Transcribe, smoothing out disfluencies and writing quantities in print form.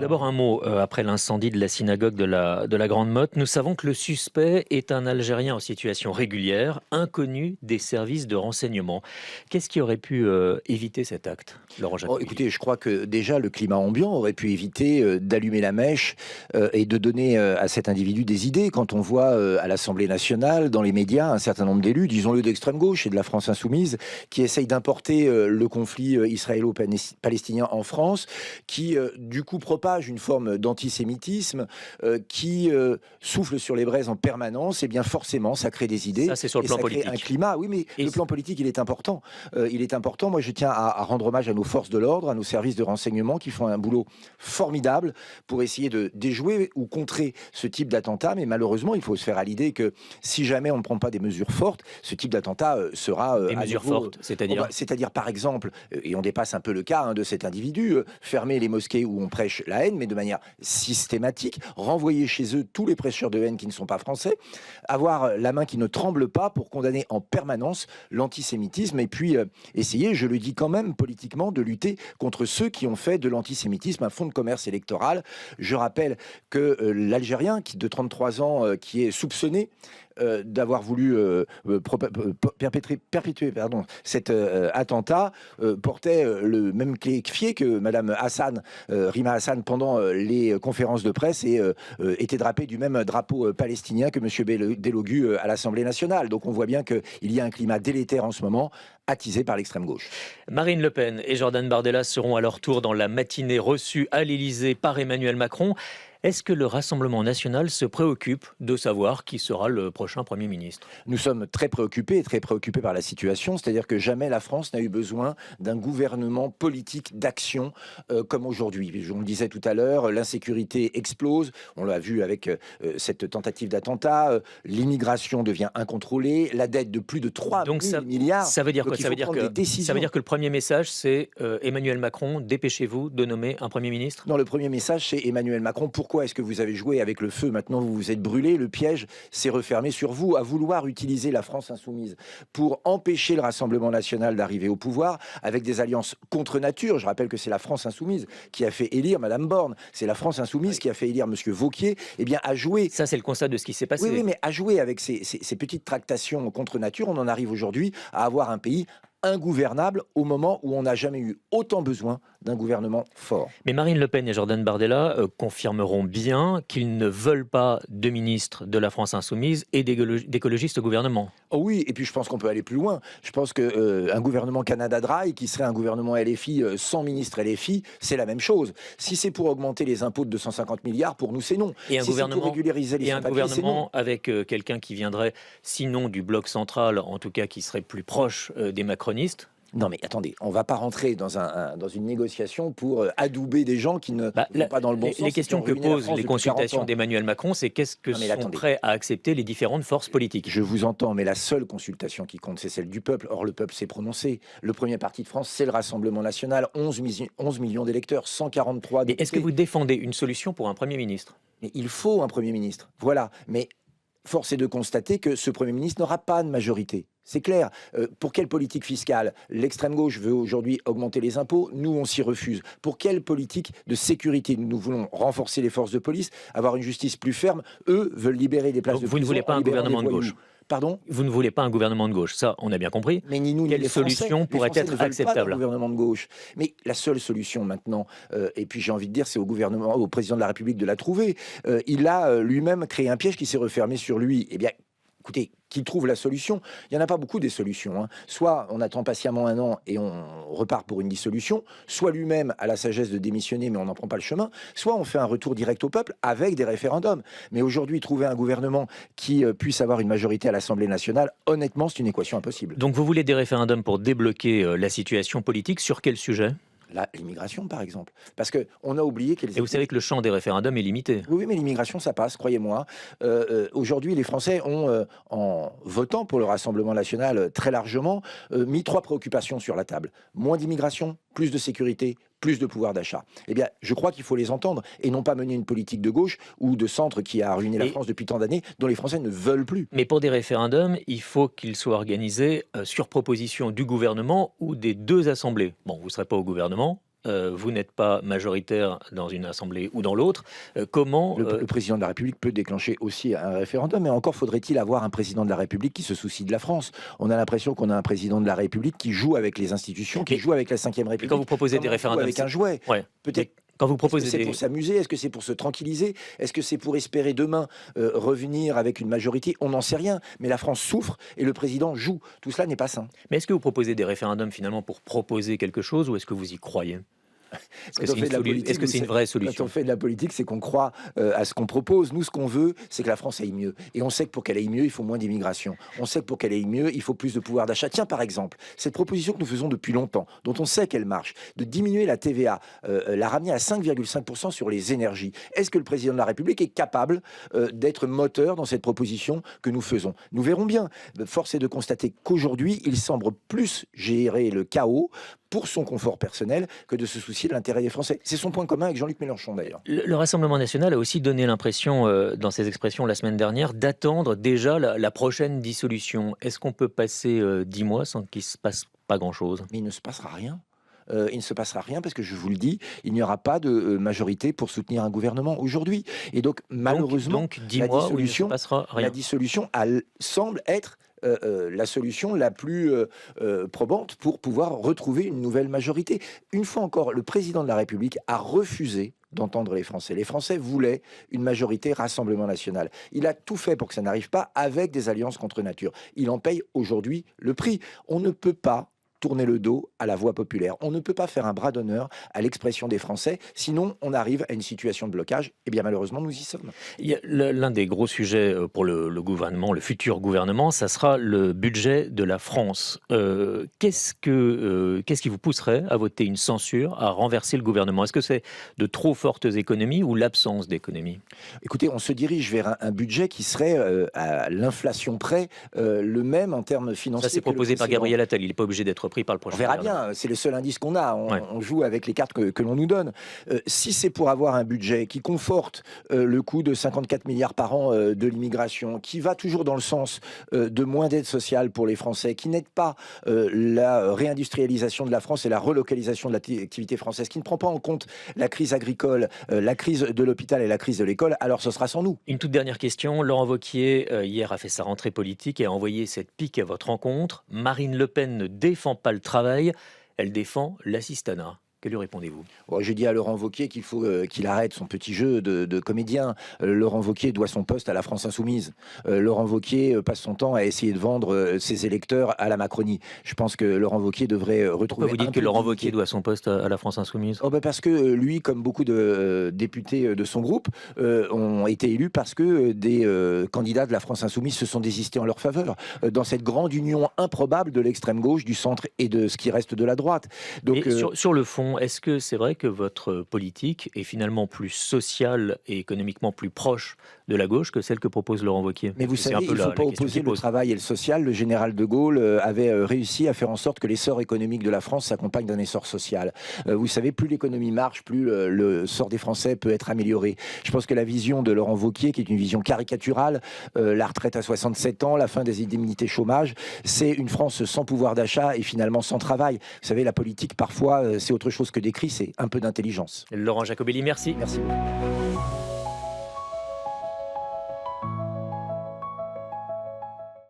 d'abord un mot, après l'incendie de la synagogue de la Grande Motte. Nous savons que le suspect est un Algérien en situation régulière, inconnu des services de renseignement. Qu'est-ce qui aurait pu éviter cet acte, Laurent Oh, Jacobelli? écoutez, je crois que déjà le climat ambiant aurait pu éviter d'allumer la mèche et de donner à cet individu des idées. Quand on voit à l'Assemblée nationale, dans les médias, un certain nombre d'élus, disons-le d'extrême gauche et de la France insoumise, qui essayent d'importer le conflit israélo-palestinien en France, qui du coup propage une forme d'antisémitisme, qui souffle sur les braises en permanence, et bien forcément ça crée des idées Ça, c'est sur le et plan ça crée un politique. climat. Oui, mais Et le plan politique, il est important. Il est important. Moi, je tiens à rendre hommage à nos forces de l'ordre, à nos services de renseignement qui font un boulot formidable pour essayer de déjouer ou contrer ce type d'attentat. Mais malheureusement, il faut se faire à l'idée que si jamais on ne prend pas des mesures fortes, ce type d'attentat sera des à mesures nouveau, fortes, c'est-à-dire? c'est-à-dire par exemple, et on dépasse un peu le cas de cet individu, fermer les mosquées où on prêche la haine, mais de manière systématique, renvoyer chez eux tous les prêcheurs de haine qui ne sont pas français, avoir la main qui ne tremble pas pour condamner en permanence l'antisémitisme et puis essayer, je le dis quand même politiquement, de lutter contre ceux qui ont fait de l'antisémitisme un fonds de commerce électoral. Je rappelle que l'Algérien de 33 ans qui est soupçonné d'avoir voulu perpétuer cet attentat portait le même fier que Madame Hassan, Rima Hassan, pendant les conférences de presse et était drapé du même drapeau palestinien que Monsieur Delogu à l'Assemblée nationale. Donc on voit bien qu'il y a un climat délétère en ce moment, attisé par l'extrême gauche. Marine Le Pen et Jordan Bardella seront à leur tour dans la matinée reçus à l'Élysée par Emmanuel Macron. Est-ce que le Rassemblement national se préoccupe de savoir qui sera le prochain Premier ministre? Nous sommes très préoccupés et très préoccupés par la situation, c'est-à-dire que jamais la France n'a eu besoin d'un gouvernement politique d'action comme aujourd'hui. On le disait tout à l'heure, l'insécurité explose, on l'a vu avec cette tentative d'attentat, l'immigration devient incontrôlée, la dette de plus de 3 Donc 000 milliards, ça veut dire donc quoi? il faut prendre des Ça veut décisions. dire que le premier message, c'est Emmanuel Macron, dépêchez-vous de nommer un Premier ministre? Non, le premier message, c'est Emmanuel Macron. Pourquoi est-ce que vous avez joué avec le feu? Maintenant, vous vous êtes brûlé. Le piège s'est refermé sur vous, à vouloir utiliser la France insoumise pour empêcher le Rassemblement national d'arriver au pouvoir avec des alliances contre nature. Je rappelle que c'est la France insoumise qui a fait élire Madame Borne. C'est la France insoumise qui a fait élire Monsieur Wauquiez. Eh bien, à jouer. Ça, c'est le constat de ce qui s'est Oui, oui, passé. mais à jouer avec ces petites tractations contre nature, on en arrive aujourd'hui à avoir un pays ingouvernable au moment où on n'a jamais eu autant besoin d'un gouvernement fort. Mais Marine Le Pen et Jordan Bardella confirmeront bien qu'ils ne veulent pas de ministre de la France insoumise et d'écologistes au gouvernement. Oh oui, et puis je pense qu'on peut aller plus loin. Je pense que un gouvernement Canada Dry, qui serait un gouvernement LFI sans ministre LFI, c'est la même chose. Si c'est pour augmenter les impôts de 250 milliards, pour nous, c'est non. Et un Si c'est pour régulariser les sans-papiers, c'est non. gouvernement avec quelqu'un qui viendrait, sinon du bloc central, en tout cas qui serait plus proche des macronistes. Non mais attendez, on ne va pas rentrer dans une négociation pour adouber des gens qui ne vont pas dans le bon sens. Les questions que posent les consultations des d'Emmanuel Macron, c'est qu'est-ce que Non mais sont attendez, prêts à accepter les différentes forces politiques. je vous entends, mais la seule consultation qui compte, c'est celle du peuple. Or, le peuple s'est prononcé. Le premier parti de France, c'est le Rassemblement national. 11 millions d'électeurs, 143 Mais est-ce que députés. vous défendez une solution pour un Premier ministre? Mais il faut un Premier ministre. Voilà. Mais force est de constater que ce Premier ministre n'aura pas de majorité. C'est clair. Pour quelle politique fiscale? L'extrême gauche veut aujourd'hui augmenter les impôts. Nous, on s'y refuse. Pour quelle politique de sécurité? Nous voulons renforcer les forces de police, avoir une justice plus ferme. Eux veulent libérer des places Donc de vous ne prison voulez pas en un libérant gouvernement les de voyous. gauche? Pardon? Vous ne voulez pas un gouvernement de gauche, ça on a bien compris. Mais ni nous, ni Quelle les Français. solution Les pourrait Français être ne veulent pas acceptable? d'un gouvernement de gauche. Mais la seule solution maintenant, et puis j'ai envie de dire, c'est au président de la République de la trouver. Il a lui-même créé un piège qui s'est refermé sur lui. Eh bien, écoutez, qu'il trouve la solution. Il n'y en a pas beaucoup des solutions, hein. Soit on attend patiemment un an et on repart pour une dissolution, soit lui-même a la sagesse de démissionner mais on n'en prend pas le chemin, soit on fait un retour direct au peuple avec des référendums. Mais aujourd'hui, trouver un gouvernement qui puisse avoir une majorité à l'Assemblée nationale, honnêtement, c'est une équation impossible. Donc vous voulez des référendums pour débloquer la situation politique sur quel sujet? L'immigration, par exemple. Parce qu'on a oublié qu'elles Et vous savez que le champ des référendums est limité. Oui, oui, mais l'immigration, ça passe, croyez-moi. Aujourd'hui, les Français ont, en votant pour le Rassemblement national très largement, mis 3 préoccupations sur la table. Moins d'immigration, plus de sécurité, plus de pouvoir d'achat. Eh bien, je crois qu'il faut les entendre et non pas mener une politique de gauche ou de centre qui a ruiné la France depuis tant d'années, dont les Français ne veulent plus. Mais pour des référendums, il faut qu'ils soient organisés sur proposition du gouvernement ou des deux assemblées. Bon, vous ne serez pas au gouvernement, vous n'êtes pas majoritaire dans une assemblée ou dans l'autre. Comment Le président de la République peut déclencher aussi un référendum, mais encore faudrait-il avoir un président de la République qui se soucie de la France. On a l'impression qu'on a un président de la République qui joue avec les institutions, qui Mais- joue avec la Ve mais République, quand vous proposez comme des on joue référendums, avec un jouet. ouais. Peut-être. Quand vous Est-ce que proposez c'est des... pour s'amuser? Est-ce que c'est pour se tranquilliser? Est-ce que c'est pour espérer demain revenir avec une majorité? On n'en sait rien, mais la France souffre et le président joue. Tout cela n'est pas sain. Mais est-ce que vous proposez des référendums finalement pour proposer quelque chose ou est-ce que vous y croyez? Est-ce que Quand on c'est fait une, de la politique, est-ce que c'est une vraie solution? Quand on fait de la politique, c'est qu'on croit à ce qu'on propose. Nous, ce qu'on veut, c'est que la France aille mieux. Et on sait que pour qu'elle aille mieux, il faut moins d'immigration. On sait que pour qu'elle aille mieux, il faut plus de pouvoir d'achat. Tiens, par exemple, cette proposition que nous faisons depuis longtemps, dont on sait qu'elle marche, de diminuer la TVA, la ramener à 5,5% sur les énergies. Est-ce que le président de la République est capable d'être moteur dans cette proposition que nous faisons? Nous verrons bien. Force est de constater qu'aujourd'hui, il semble plus gérer le chaos pour son confort personnel que de se soucier de l'intérêt des Français. C'est son point commun avec Jean-Luc Mélenchon d'ailleurs. Le Rassemblement national a aussi donné l'impression, dans ses expressions la semaine dernière, d'attendre déjà la prochaine dissolution. Est-ce qu'on peut passer 10 mois sans qu'il ne se passe pas grand-chose? Mais il ne se passera rien. Il ne se passera rien parce que je vous le dis, il n'y aura pas de majorité pour soutenir un gouvernement aujourd'hui. Et donc malheureusement, donc 10 la mois où il ne se dissolution, passera rien. la dissolution semble être la solution la plus probante pour pouvoir retrouver une nouvelle majorité. Une fois encore, le président de la République a refusé d'entendre les Français. Les Français voulaient une majorité Rassemblement national. Il a tout fait pour que ça n'arrive pas avec des alliances contre nature. Il en paye aujourd'hui le prix. On ne peut pas tourner le dos à la voix populaire. On ne peut pas faire un bras d'honneur à l'expression des Français, sinon on arrive à une situation de blocage. Et bien malheureusement, nous y sommes. Il y a l'un des gros sujets pour le gouvernement, le futur gouvernement, ça sera le budget de la France. Qu'est-ce qui vous pousserait à voter une censure, à renverser le gouvernement? Est-ce que c'est de trop fortes économies ou l'absence d'économies? Écoutez, on se dirige vers un budget qui serait à l'inflation près le même en termes financiers. Ça, c'est que le proposé par précédent. Gabriel Attal. Il n'est pas obligé d'être pris par le prochain On verra gouvernement. bien, c'est le seul indice qu'on a. Ouais. On joue avec les cartes que l'on nous donne. Si c'est pour avoir un budget qui conforte le coût de 54 milliards par an de l'immigration, qui va toujours dans le sens de moins d'aide sociale pour les Français, qui n'aide pas la réindustrialisation de la France et la relocalisation de l'activité française, qui ne prend pas en compte la crise agricole, la crise de l'hôpital et la crise de l'école, alors ce sera sans nous. Une toute dernière question. Laurent Wauquiez, hier, a fait sa rentrée politique et a envoyé cette pique à votre rencontre. Marine Le Pen ne défend pas le travail, elle défend l'assistanat. Que lui répondez-vous? Bon, j'ai dit à Laurent Wauquiez qu'il faut qu'il arrête son petit jeu de comédien. Laurent Wauquiez doit son poste à la France Insoumise. Laurent Wauquiez passe son temps à essayer de vendre ses électeurs à la Macronie. Je pense que Laurent Wauquiez devrait retrouver. Pourquoi vous dites que Laurent Wauquiez doit son poste à la France Insoumise? Parce que lui, comme beaucoup de députés de son groupe, ont été élus parce que des candidats de la France Insoumise se sont désistés en leur faveur. Dans cette grande union improbable de l'extrême gauche, du centre et de ce qui reste de la droite. Donc, Et sur le fond, est-ce que c'est vrai que votre politique est finalement plus sociale et économiquement plus proche de la gauche que celle que propose Laurent Wauquiez? mais vous C'est savez, un peu il ne faut pas la question opposer qu'il le pose. travail et le social. Le général de Gaulle avait réussi à faire en sorte que l'essor économique de la France s'accompagne d'un essor social. Vous savez, plus l'économie marche, plus le sort des Français peut être amélioré. Je pense que la vision de Laurent Wauquiez, qui est une vision caricaturale, la retraite à 67 ans, la fin des indemnités chômage, c'est une France sans pouvoir d'achat et finalement sans travail. Vous savez, la politique, parfois, c'est autre chose que d'écrit, c'est un peu d'intelligence. Laurent Jacobelli, merci. Merci beaucoup.